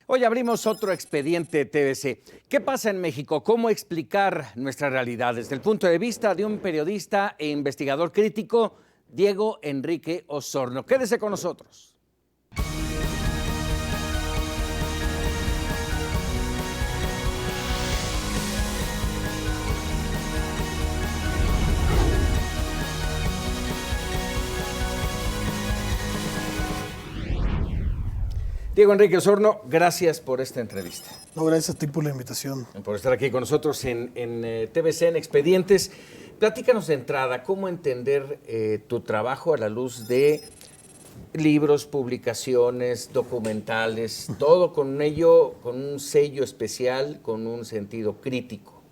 Hoy abrimos otro expediente TVC. ¿Qué pasa en México? ¿Cómo explicar nuestra realidad desde el punto de vista de un periodista e investigador crítico, Diego Enrique Osorno? Quédese con nosotros. Diego Enrique Osorno, gracias por esta entrevista. No, gracias a ti por la invitación. Por estar aquí con nosotros en TVC, en Expedientes. Platícanos de entrada, ¿cómo entender tu trabajo a la luz de libros, publicaciones, documentales, todo con ello, con un sello especial, con un sentido crítico?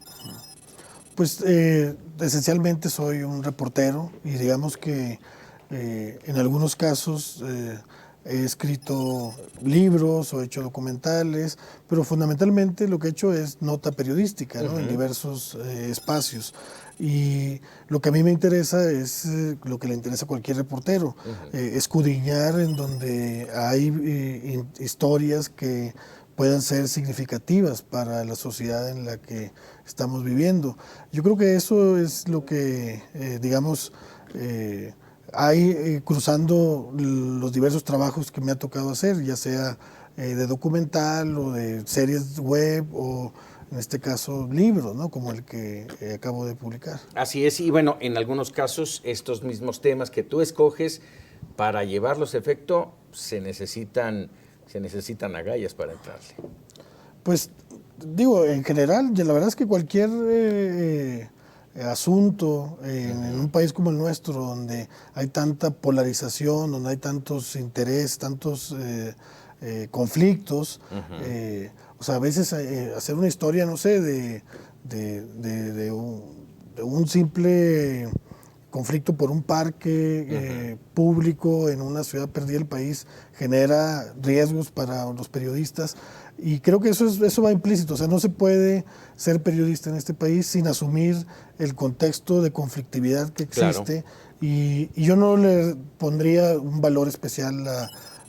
Pues esencialmente soy un reportero y digamos que en algunos casos he escrito libros o he hecho documentales, pero fundamentalmente lo que he hecho es nota periodística, ¿no? En diversos espacios. Y lo que a mí me interesa es lo que le interesa a cualquier reportero, escudriñar en donde hay historias que puedan ser significativas para la sociedad en la que estamos viviendo. Yo creo que eso es lo que, digamos, hay cruzando los diversos trabajos que me ha tocado hacer, ya sea de documental o de series web o en este caso libros, ¿no? Como el que acabo de publicar. Así es, y bueno, en algunos casos estos mismos temas que tú escoges, para llevarlos a efecto, se necesitan agallas para entrarle. Pues digo, en general, la verdad es que cualquier asunto en un país como el nuestro, donde hay tanta polarización, donde hay tantos intereses, tantos conflictos, o sea, a veces hacer una historia, no sé, de un simple conflicto por un parque público en una ciudad perdida del país genera riesgos para los periodistas. Y creo que eso va implícito, o sea, no se puede ser periodista en este país sin asumir el contexto de conflictividad que existe. Claro. Y yo no le pondría un valor especial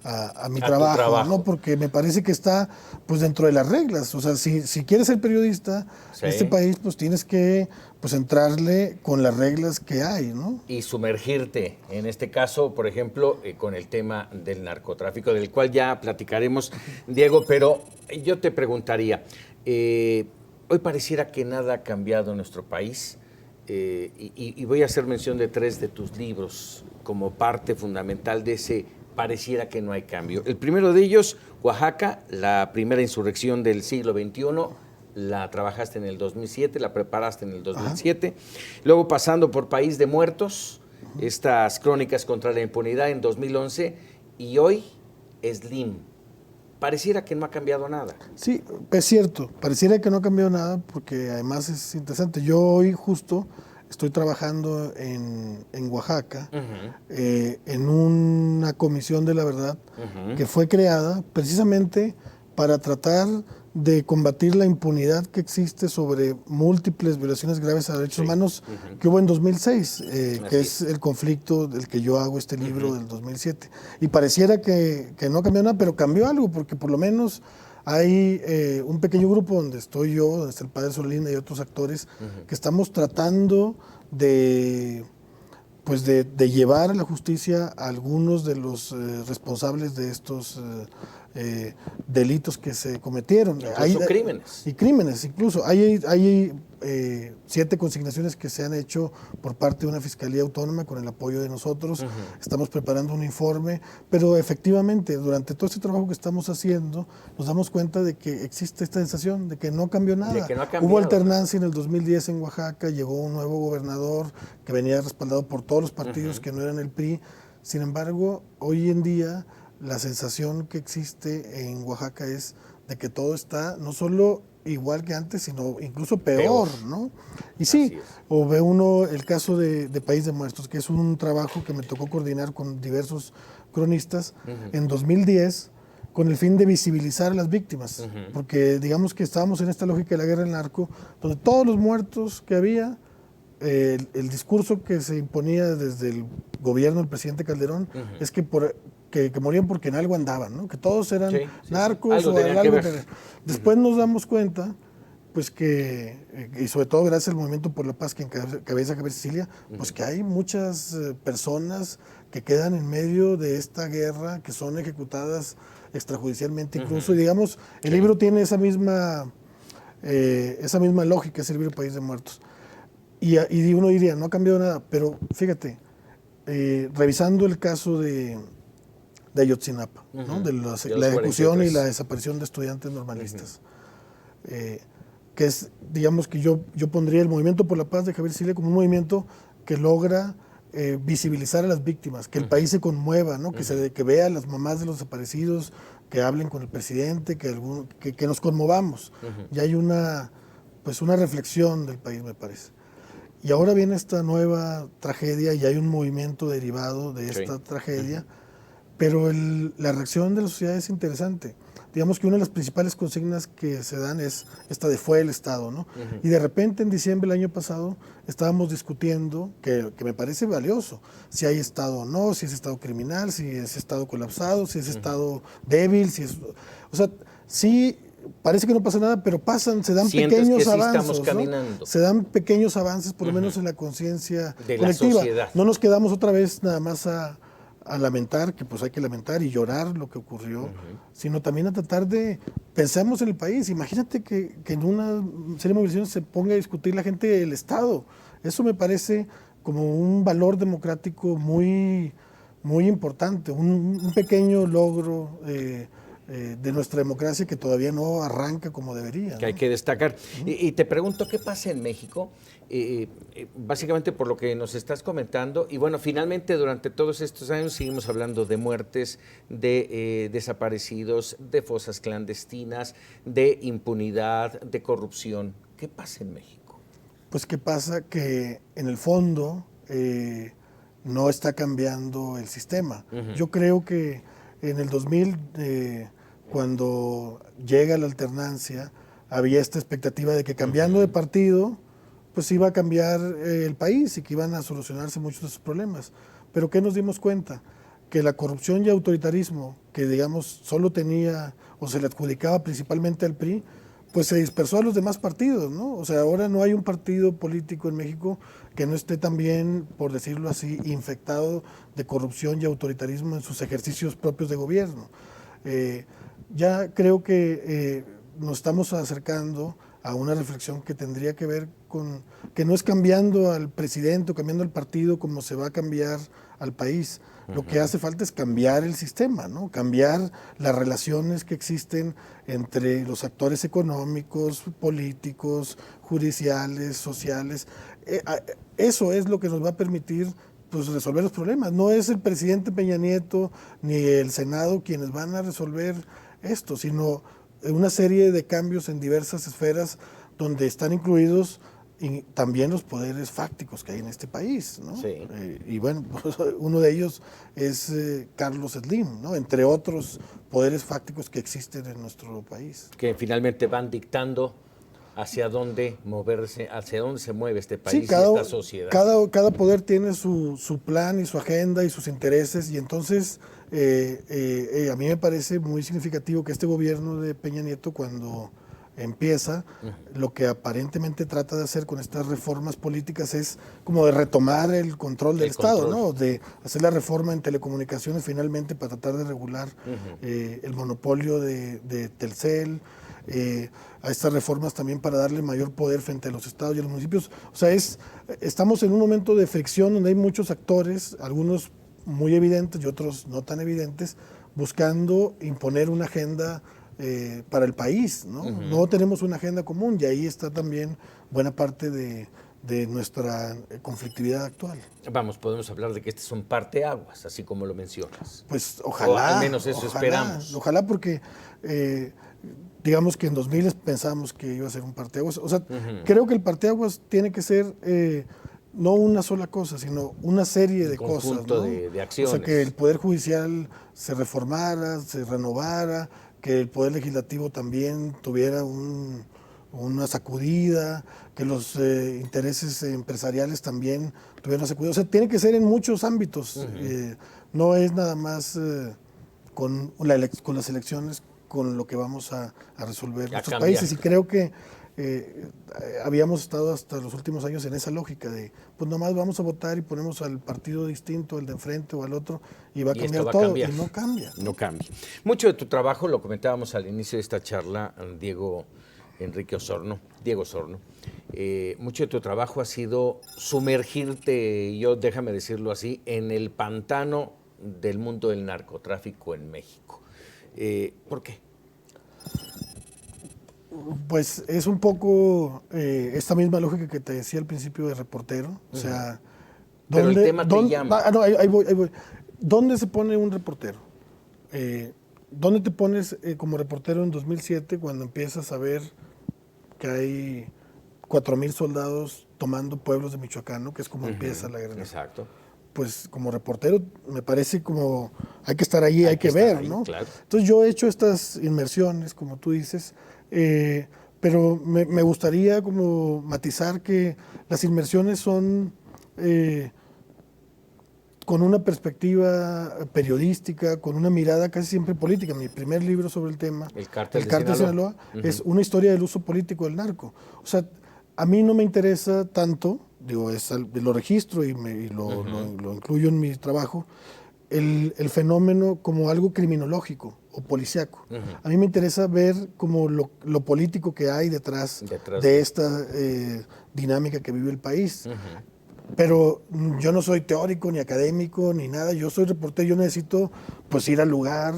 a mi trabajo, ¿no? Porque me parece que está pues dentro de las reglas. O sea, si quieres ser periodista en este país, pues tienes que pues entrarle con las reglas que hay, ¿no? Y sumergirte, en este caso, por ejemplo, con el tema del narcotráfico, del cual ya platicaremos, Diego, pero yo te preguntaría, hoy pareciera que nada ha cambiado en nuestro país, y voy a hacer mención de 3 de tus libros como parte fundamental de ese pareciera que no hay cambio. El primero de ellos, Oaxaca, la primera insurrección del siglo XXI, la trabajaste en el 2007, la preparaste en el 2007. Ajá. Luego pasando por País de Muertos, estas crónicas contra la impunidad en 2011, y hoy Slim. Pareciera que no ha cambiado nada. Sí, es cierto, pareciera que no ha cambiado nada, porque además es interesante. Yo hoy justo estoy trabajando en Oaxaca, en una comisión de la verdad que fue creada precisamente para tratar de combatir la impunidad que existe sobre múltiples violaciones graves a derechos humanos que hubo en 2006, que es el conflicto del que yo hago este libro del 2007. Y pareciera que no cambió nada, pero cambió algo, porque por lo menos hay un pequeño grupo donde estoy yo, donde está el padre Solina y otros actores, que estamos tratando de llevar a la justicia a algunos de los responsables de estos delitos que se cometieron. Incluso crímenes. Y crímenes, incluso. Hay 7 consignaciones que se han hecho por parte de una fiscalía autónoma con el apoyo de nosotros. Estamos preparando un informe, pero efectivamente, durante todo este trabajo que estamos haciendo, nos damos cuenta de que existe esta sensación de que no cambió nada. De que no ha cambiado. Hubo alternancia en el 2010 en Oaxaca, llegó un nuevo gobernador que venía respaldado por todos los partidos que no eran el PRI. Sin embargo, hoy en día la sensación que existe en Oaxaca es de que todo está no solo igual que antes, sino incluso peor, ¿no? Y sí, o ve uno el caso de País de Muertos, que es un trabajo que me tocó coordinar con diversos cronistas en 2010, con el fin de visibilizar a las víctimas, porque digamos que estábamos en esta lógica de la guerra del narco, donde todos los muertos que había, el discurso que se imponía desde el gobierno del presidente Calderón es que que morían porque en algo andaban, ¿no? Que todos eran Sí, narcos algo o tenían algo que ver. Después nos damos cuenta, pues y sobre todo gracias al Movimiento por la Paz que encabeza Javier Sicilia, pues que hay muchas personas que quedan en medio de esta guerra, que son ejecutadas extrajudicialmente incluso. Y digamos, el libro tiene esa misma lógica, es el libro País de Muertos. Y uno diría, no ha cambiado nada, pero fíjate, revisando el caso de Ayotzinapa, ¿no? De la ejecución 43. y la desaparición de estudiantes normalistas, que es, digamos que yo pondría el Movimiento por la Paz de Javier Sicilia como un movimiento que logra visibilizar a las víctimas, que el país se conmueva, ¿no? Que vea a las mamás de los desaparecidos, que hablen con el presidente, que nos conmovamos. Y hay una reflexión del país, me parece. Y ahora viene esta nueva tragedia y hay un movimiento derivado de esta tragedia, pero la reacción de la sociedad es interesante. Digamos que una de las principales consignas que se dan es esta de fue el Estado, ¿no? Y de repente en diciembre del año pasado estábamos discutiendo, que me parece valioso, si hay Estado o no, si es Estado criminal, si es Estado colapsado, si es Estado débil, o sea, sí. Parece que no pasa nada, pero se dan pequeños avances, ¿no? Se dan pequeños avances, por lo menos en la conciencia colectiva. No nos quedamos otra vez nada más a lamentar, que pues hay que lamentar y llorar lo que ocurrió, sino también a tratar pensemos en el país. Imagínate que en una serie de movilizaciones se ponga a discutir la gente del Estado. Eso me parece como un valor democrático muy, muy importante, un pequeño logro de nuestra democracia que todavía no arranca como debería. Que hay que destacar. Y te pregunto, ¿qué pasa en México? Básicamente por lo que nos estás comentando, y bueno, finalmente durante todos estos años seguimos hablando de muertes, de desaparecidos, de fosas clandestinas, de impunidad, de corrupción. ¿Qué pasa en México? Pues qué pasa que en el fondo no está cambiando el sistema. Yo creo que en el 2000, cuando llega la alternancia, había esta expectativa de que cambiando de partido, pues iba a cambiar el país y que iban a solucionarse muchos de sus problemas. Pero ¿qué nos dimos cuenta? Que la corrupción y autoritarismo, que digamos solo tenía o se le adjudicaba principalmente al PRI, pues se dispersó a los demás partidos, ¿no? O sea, ahora no hay un partido político en México que no esté también, por decirlo así, infectado de corrupción y autoritarismo en sus ejercicios propios de gobierno. Ya creo que nos estamos acercando a una reflexión que tendría que ver con que no es cambiando al presidente o cambiando al partido como se va a cambiar al país. Lo que hace falta es cambiar el sistema, ¿no? Cambiar las relaciones que existen entre los actores económicos, políticos, judiciales, sociales. Eso es lo que nos va a permitir pues, resolver los problemas. No es el presidente Peña Nieto ni el Senado quienes van a resolver esto, sino una serie de cambios en diversas esferas donde están incluidos y también los poderes fácticos que hay en este país, ¿no? Sí. Y bueno, pues, uno de ellos es Carlos Slim, ¿no? Entre otros poderes fácticos que existen en nuestro país. Que finalmente van dictando hacia dónde moverse, hacia dónde se mueve este país Sí, y esta sociedad. Cada poder tiene su plan y su agenda y sus intereses, y entonces a mí me parece muy significativo que este gobierno de Peña Nieto, cuando empieza, lo que aparentemente trata de hacer con estas reformas políticas es como de retomar el control del Estado, ¿no? De hacer la reforma en telecomunicaciones finalmente para tratar de regular el monopolio de Telcel, a estas reformas también para darle mayor poder frente a los estados y a los municipios. O sea, estamos en un momento de fricción donde hay muchos actores, algunos muy evidentes y otros no tan evidentes, buscando imponer una agenda para el país, ¿no? No tenemos una agenda común y ahí está también buena parte de nuestra conflictividad actual. Vamos, podemos hablar de que este es un parteaguas, así como lo mencionas. Pues ojalá. O al menos eso esperamos. Ojalá porque digamos que en 2000 pensamos que iba a ser un parteaguas. O sea, creo que el parteaguas tiene que ser no una sola cosa, sino una serie de cosas, ¿no? de acciones. O sea, que el Poder Judicial se reformara, se renovara, que el Poder Legislativo también tuviera una sacudida, que los intereses empresariales también tuvieran una sacudida. O sea, tiene que ser en muchos ámbitos. No es nada más con las elecciones, con lo que vamos a resolver nuestros cambiar. países. Y creo que habíamos estado hasta los últimos años en esa lógica de, pues nomás vamos a votar y ponemos al partido distinto, al de enfrente o al otro, y va a cambiar todo, y no cambia. No cambia. Mucho de tu trabajo, lo comentábamos al inicio de esta charla, Diego Osorno, mucho de tu trabajo ha sido sumergirte, déjame decirlo así, en el pantano del mundo del narcotráfico en México. ¿Por qué? Pues es un poco esta misma lógica que te decía al principio de reportero. O sea, pero el tema te llama. Ahí voy. ¿Dónde se pone un reportero? ¿Dónde te pones como reportero en 2007 cuando empiezas a ver que hay 4,000 soldados tomando pueblos de Michoacán, ¿no? Que es como empieza la guerra? Exacto. Pues como reportero me parece como hay que estar ahí, hay que ver, ahí, ¿no? Claro. Entonces yo he hecho estas inmersiones, como tú dices, pero me gustaría como matizar que las inmersiones son con una perspectiva periodística, con una mirada casi siempre política. Mi primer libro sobre el tema, El Cártel de Sinaloa, es una historia del uso político del narco. O sea, a mí no me interesa tanto, lo registro y lo incluyo en mi trabajo, el fenómeno como algo criminológico o policíaco. A mí me interesa ver como lo político que hay detrás de esta dinámica que vive el país. Pero yo no soy teórico ni académico ni nada, yo soy reportero, yo necesito pues ir al lugar,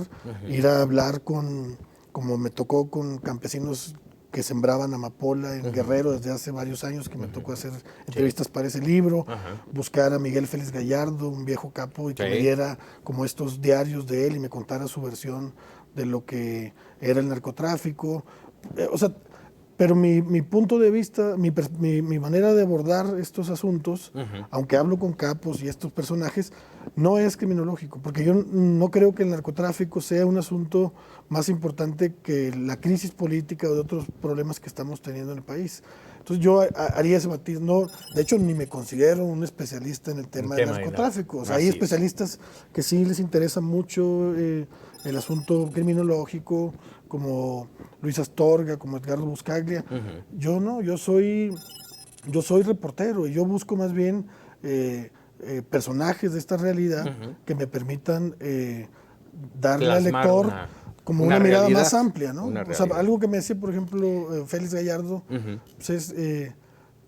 ir a hablar como me tocó con campesinos que sembraban amapola en Guerrero desde hace varios años, que me tocó hacer entrevistas para ese libro, buscar a Miguel Félix Gallardo, un viejo capo, y que me diera como estos diarios de él y me contara su versión de lo que era el narcotráfico. O sea, pero mi punto de vista, mi manera de abordar estos asuntos, aunque hablo con capos y estos personajes, no es criminológico, porque yo no creo que el narcotráfico sea un asunto más importante que la crisis política o de otros problemas que estamos teniendo en el país. Entonces yo haría ese matiz. No, de hecho, ni me considero un especialista en el tema del narcotráfico. O sea, hay especialistas que sí les interesa mucho el asunto criminológico, como Luis Astorga, como Edgardo Buscaglia. Yo no, yo soy reportero y yo busco más bien personajes de esta realidad que me permitan darle al lector como una mirada más amplia, ¿no? O sea, algo que me decía, por ejemplo, Félix Gallardo, pues es,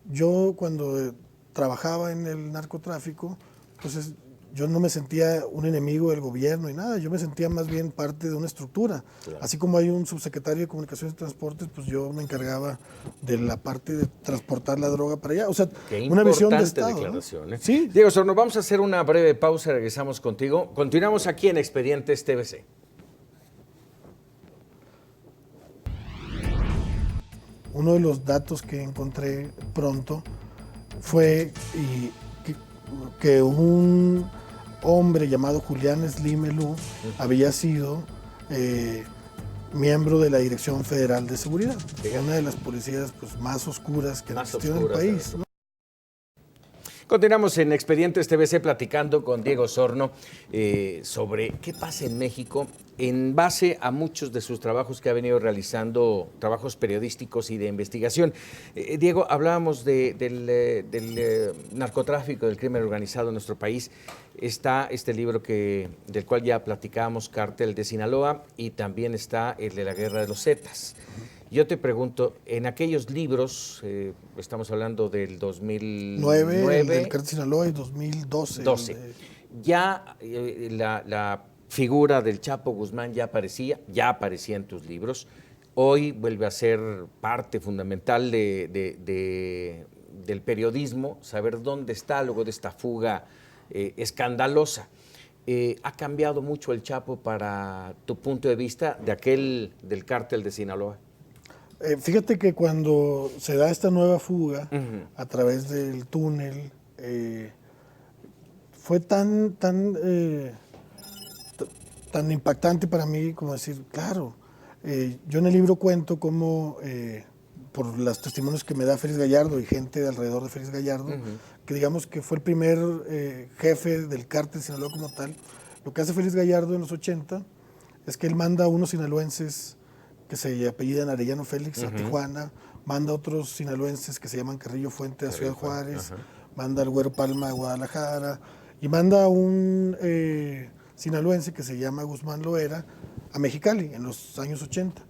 yo cuando trabajaba en el narcotráfico, pues yo no me sentía un enemigo del gobierno y nada, yo me sentía más bien parte de una estructura. Claro. Así como hay un subsecretario de Comunicaciones y Transportes, pues yo me encargaba de la parte de transportar la droga para allá. O sea, una visión de Estado, declaración, ¿no? Sí. Diego Osorno, vamos a hacer una breve pausa, regresamos contigo. Continuamos aquí en Expedientes TVC. Uno de los datos que encontré pronto fue que un hombre llamado Julián Slimelú había sido miembro de la Dirección Federal de Seguridad, una de las policías pues, más oscuras que existió en el país, ¿no? Continuamos en Expedientes TVC platicando con Diego Osorno sobre qué pasa en México en base a muchos de sus trabajos que ha venido realizando, trabajos periodísticos y de investigación. Diego, hablábamos del narcotráfico, del crimen organizado en nuestro país. Está este libro del cual ya platicábamos, Cártel de Sinaloa, y también está el de la Guerra de los Zetas. Yo te pregunto, en aquellos libros, estamos hablando del 2009, del Cártel de Sinaloa, y 2012. Ya la figura del Chapo Guzmán ya aparecía en tus libros. Hoy vuelve a ser parte fundamental del periodismo, saber dónde está luego de esta fuga escandalosa. ¿Ha cambiado mucho el Chapo para tu punto de vista del Cártel de Sinaloa? Fíjate que cuando se da esta nueva fuga a través del túnel, fue tan impactante para mí como decir, claro, yo en el libro cuento cómo, por los testimonios que me da Félix Gallardo y gente de alrededor de Félix Gallardo, que digamos que fue el primer jefe del Cártel de Sinaloa como tal, lo que hace Félix Gallardo en los 80 es que él manda a unos sinaloenses que se apellidan Arellano Félix a Tijuana, manda a otros sinaloenses que se llaman Carrillo Fuente a Ciudad Juárez, manda al Güero Palma a Guadalajara, y manda a un sinaloense que se llama Guzmán Loera a Mexicali en los años 80.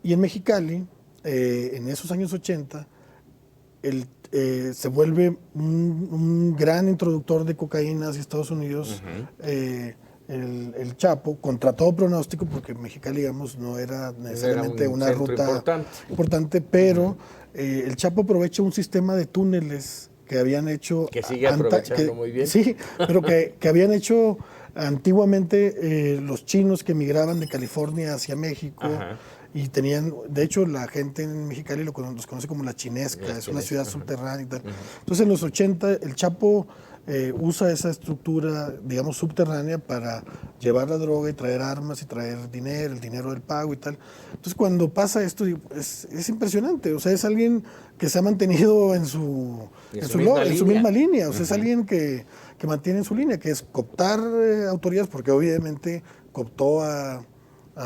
Y en Mexicali, en esos años 80, se vuelve un gran introductor de cocaína hacia Estados Unidos, el Chapo, contra todo pronóstico, porque Mexicali, digamos, no era necesariamente una ruta importante, pero el Chapo aprovecha un sistema de túneles que habían hecho... Que sigue aprovechando muy bien. Sí, pero que habían hecho antiguamente los chinos que migraban de California hacia México. Y tenían, de hecho, la gente en Mexicali los conoce como la Chinesca, es una ciudad subterránea y tal. Entonces, en los 80, el Chapo usa esa estructura, digamos, subterránea para llevar la droga y traer armas y traer dinero, el dinero del pago y tal. Entonces, cuando pasa esto, es impresionante. O sea, es alguien que se ha mantenido en su misma línea. O sea, es alguien que mantiene en su línea, que es cooptar autoridades, porque obviamente cooptó a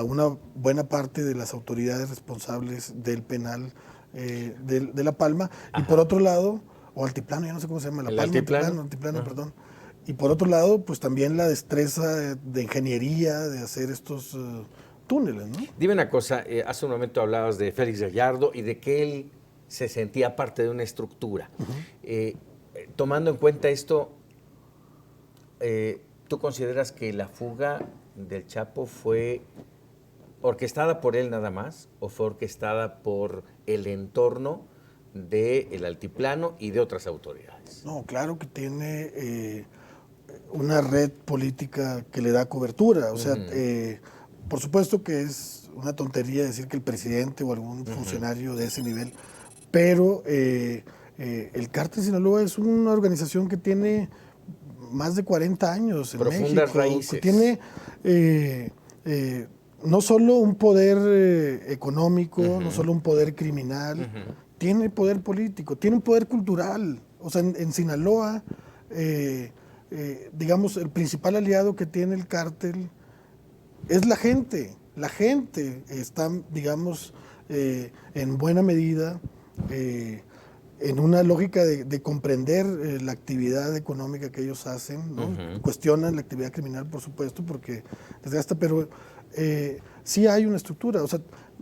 una buena parte de las autoridades responsables del penal de La Palma. Y por otro lado, o Altiplano, ya no sé cómo se llama, La Palma, Altiplano, perdón. Y por otro lado, pues también la destreza de ingeniería de hacer estos túneles, ¿no? Dime una cosa, hace un momento hablabas de Félix Gallardo y de que él se sentía parte de una estructura. Tomando en cuenta esto, ¿tú consideras que la fuga del Chapo fue orquestada por él nada más o fue orquestada por el entorno del Altiplano y de otras autoridades? No, claro que tiene una red política que le da cobertura. O sea, por supuesto que es una tontería decir que el presidente o algún funcionario de ese nivel, pero el Cártel Sinaloa es una organización que tiene más de 40 años en profundas México, raíces. Que tiene no solo un poder económico, no solo un poder criminal, tiene poder político, tiene un poder cultural. O sea, en Sinaloa, digamos, el principal aliado que tiene el cártel es la gente. La gente está, digamos, en buena medida en una lógica de comprender la actividad económica que ellos hacen, ¿no? Cuestionan la actividad criminal, por supuesto, porque desgasta, pero sí hay una estructura. O sea,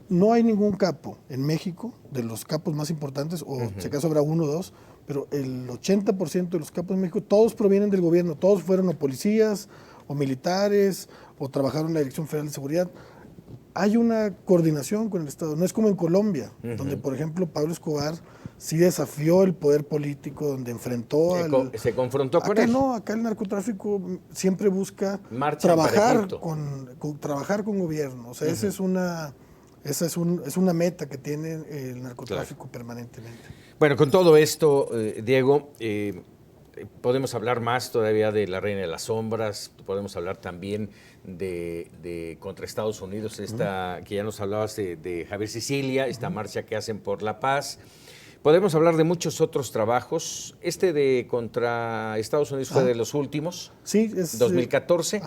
no hay ningún capo en México, de los capos más importantes, o si acaso habrá uno o dos, pero el 80% de los capos en México, todos provienen del gobierno, todos fueron o policías, o militares, o trabajaron en la Dirección Federal de Seguridad. Hay una coordinación con el Estado, no es como en Colombia, donde, por ejemplo, Pablo Escobar sí desafió el poder político, donde enfrentó se confrontó con acá él. No, acá el narcotráfico siempre busca trabajar con gobierno. O sea, esa es una meta que tiene el narcotráfico permanentemente. Bueno, con todo esto, Diego, podemos hablar más todavía de La Reina de las Sombras, podemos hablar también de contra Estados Unidos, esta que ya nos hablabas de Javier Sicilia, esta marcha que hacen por la paz. Podemos hablar de muchos otros trabajos. Este de contra Estados Unidos fue de los últimos, sí, es 2014.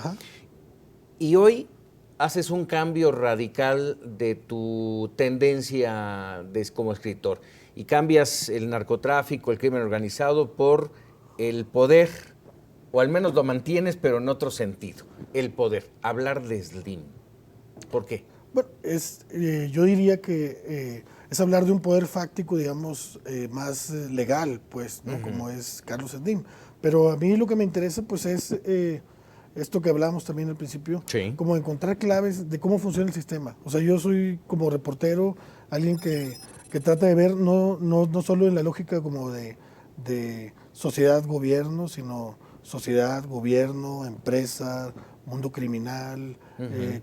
Y hoy haces un cambio radical de tu tendencia como escritor y cambias el narcotráfico, el crimen organizado por el poder, o al menos lo mantienes, pero en otro sentido, el poder, hablar de Slim. ¿Por qué? Bueno, yo diría que es hablar de un poder fáctico, digamos, más legal, pues, ¿no? Como es Carlos Slim. Pero a mí lo que me interesa, pues, es esto que hablábamos también al principio, como encontrar claves de cómo funciona el sistema. O sea, yo soy como reportero, alguien que trata de ver no solo en la lógica como de sociedad-gobierno, sino sociedad, gobierno, empresa, mundo criminal,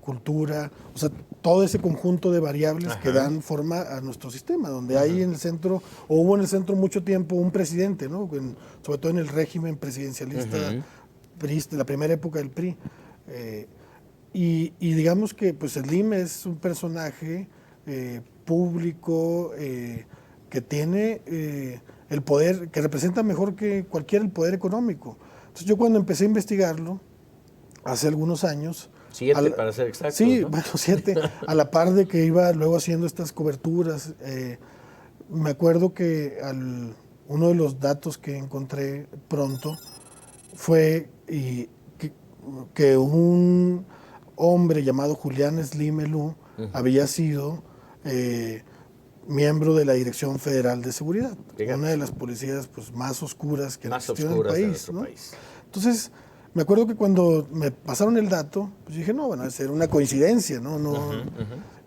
cultura, o sea, todo ese conjunto de variables que dan forma a nuestro sistema, donde hay en el centro, o hubo en el centro mucho tiempo un presidente, ¿no? Sobre todo en el régimen presidencialista, priista, la primera época del PRI. Y digamos que pues Slim es un personaje público que tiene el poder, que representa mejor que cualquier el poder económico. Entonces yo cuando empecé a investigarlo, hace algunos años, 7 para ser exactos, Sí, ¿no? bueno, 7. A la par de que iba luego haciendo estas coberturas, me acuerdo que uno de los datos que encontré pronto fue que un hombre llamado Julián Slim Elú había sido miembro de la Dirección Federal de Seguridad, Fíjate. una de las policías pues, más oscuras que Más existió en el oscuras de país. nuestro ¿no? país. Entonces, me acuerdo que cuando me pasaron el dato, pues dije, no, bueno, es una coincidencia, ¿no?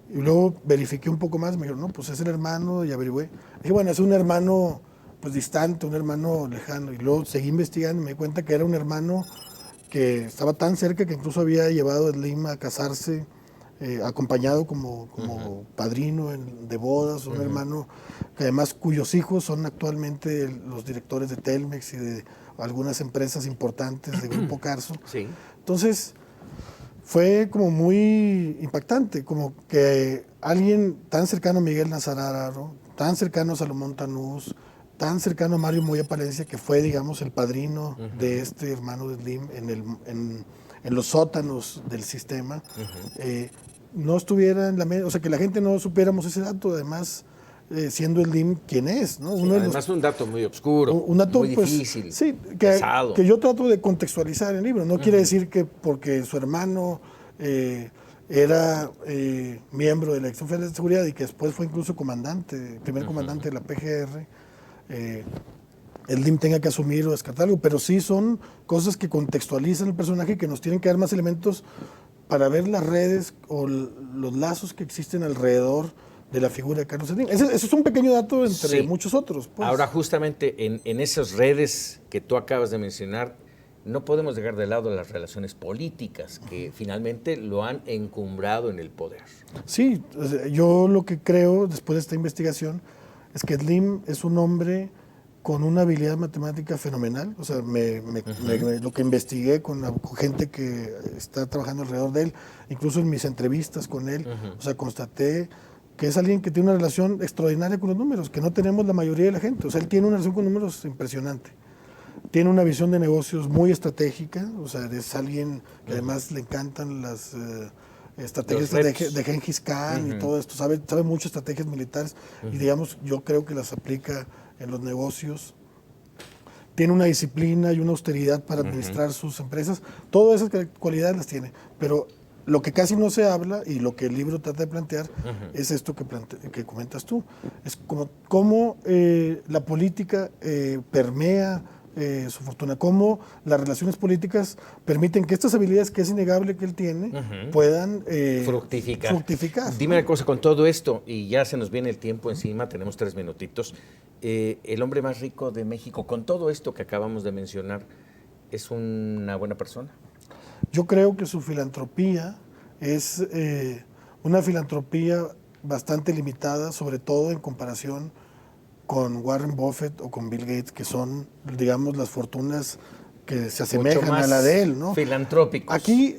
Y luego verifiqué un poco más, me dijeron, no, pues es el hermano, y averigüé. Dije, bueno, es un hermano pues distante, un hermano lejano. Y luego seguí investigando y me di cuenta que era un hermano que estaba tan cerca que incluso había llevado a Slim a casarse, acompañado como padrino de bodas, un hermano que además cuyos hijos son actualmente los directores de Telmex y de algunas empresas importantes de Grupo Carso. Sí. Entonces, fue como muy impactante, como que alguien tan cercano a Miguel Nazararo, tan cercano a Salomón Tanús, tan cercano a Mario Moya Palencia, que fue, digamos, el padrino de este hermano de Slim en los sótanos del sistema, no estuviera en la mesa, o sea, que la gente no supiéramos ese dato, además, siendo Slim quien es, ¿no? Sí, además un dato muy oscuro, un dato, muy pues, difícil, sí, pesado. que yo trato de contextualizar en el libro. No quiere decir que porque su hermano era miembro de la Dirección Federal de Seguridad y que después fue incluso comandante, primer comandante de la PGR, el DIM tenga que asumir o descartar algo, pero sí son cosas que contextualizan el personaje y que nos tienen que dar más elementos para ver las redes o los lazos que existen alrededor de la figura de Carlos Slim. Ese es un pequeño dato entre muchos otros. Pues. Ahora, justamente en esas redes que tú acabas de mencionar, no podemos dejar de lado las relaciones políticas que finalmente lo han encumbrado en el poder. Sí, yo lo que creo después de esta investigación es que Slim es un hombre con una habilidad matemática fenomenal. O sea, lo que investigué con gente que está trabajando alrededor de él, incluso en mis entrevistas con él, o sea, constaté que es alguien que tiene una relación extraordinaria con los números, que no tenemos la mayoría de la gente. O sea, él tiene una relación con números impresionante. Tiene una visión de negocios muy estratégica, o sea, es alguien que además le encantan las estrategias de Gengis Khan y todo esto, sabe mucho estrategias militares y digamos, yo creo que las aplica en los negocios. Tiene una disciplina y una austeridad para administrar sus empresas, todas esas cualidades las tiene, pero lo que casi no se habla y lo que el libro trata de plantear es esto que comentas tú, es cómo la política permea su fortuna, cómo las relaciones políticas permiten que estas habilidades que es innegable que él tiene puedan fructificar. Dime una cosa, con todo esto, y ya se nos viene el tiempo encima, tenemos 3 minutitos, el hombre más rico de México, con todo esto que acabamos de mencionar, ¿es una buena persona? Yo creo que su filantropía es una filantropía bastante limitada, sobre todo en comparación con Warren Buffett o con Bill Gates, que son, digamos, las fortunas que se asemejan a la de él, ¿no? Filantrópicos. Aquí,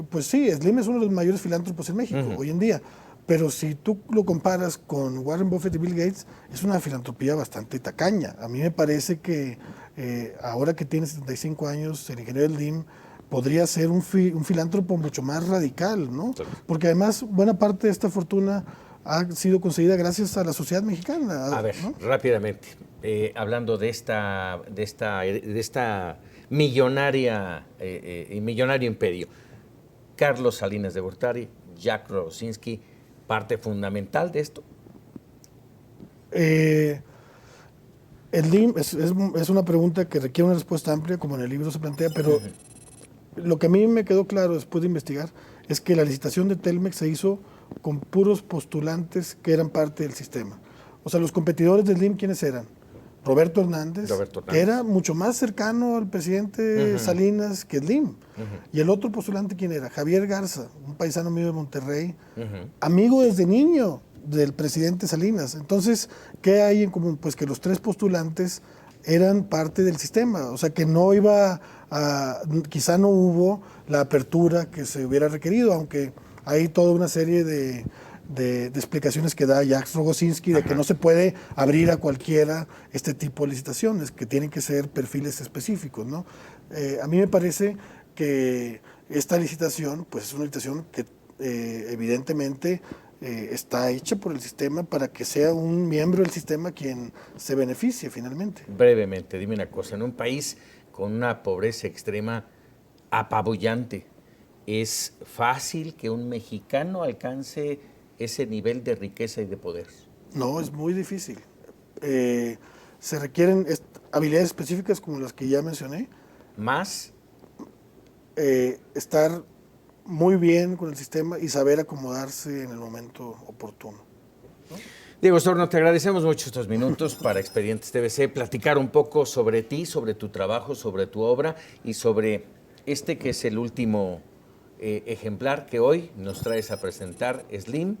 pues sí, Slim es uno de los mayores filántropos en México hoy en día, pero si tú lo comparas con Warren Buffett y Bill Gates, es una filantropía bastante tacaña. A mí me parece que ahora que tiene 75 años, el ingeniero Slim podría ser un filántropo mucho más radical, ¿no? Sí. Porque además buena parte de esta fortuna ha sido conseguida gracias a la sociedad mexicana. A ver, ¿no? Rápidamente, hablando de esta millonario imperio, Carlos Salinas de Gortari, Jack Rogozinski, ¿parte fundamental de esto? Slim es una pregunta que requiere una respuesta amplia, como en el libro se plantea, pero lo que a mí me quedó claro después de investigar es que la licitación de Telmex se hizo con puros postulantes que eran parte del sistema. O sea, los competidores de Slim, ¿quiénes eran? Roberto Hernández, que era mucho más cercano al presidente Salinas que Slim. Y el otro postulante, ¿quién era? Javier Garza, un paisano mío de Monterrey, amigo desde niño del presidente Salinas. Entonces, ¿qué hay en común? Pues que los 3 postulantes eran parte del sistema, o sea que no iba quizá no hubo la apertura que se hubiera requerido, aunque hay toda una serie de explicaciones que da Jack Rogozinski de que no se puede abrir a cualquiera este tipo de licitaciones, que tienen que ser perfiles específicos, ¿no? A mí me parece que esta licitación, pues es una licitación que evidentemente está hecha por el sistema para que sea un miembro del sistema quien se beneficie finalmente. Brevemente, dime una cosa, en un país con una pobreza extrema apabullante, ¿es fácil que un mexicano alcance ese nivel de riqueza y de poder? No, es muy difícil. Se requieren habilidades específicas como las que ya mencioné. Más, Estar muy bien con el sistema y saber acomodarse en el momento oportuno. Diego Osorno, te agradecemos mucho estos minutos para Expedientes TVC, platicar un poco sobre ti, sobre tu trabajo, sobre tu obra y sobre este que es el último ejemplar que hoy nos traes a presentar, Slim.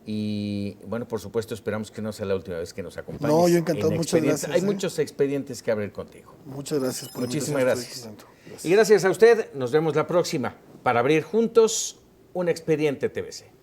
Y bueno, por supuesto, esperamos que no sea la última vez que nos acompañes. No, yo encantado, en muchas Expedientes. gracias. Hay muchos expedientes que abrir contigo. Muchas gracias por la Muchísimas invitación, gracias. Y gracias a usted, nos vemos la próxima para abrir juntos un Expediente TVC.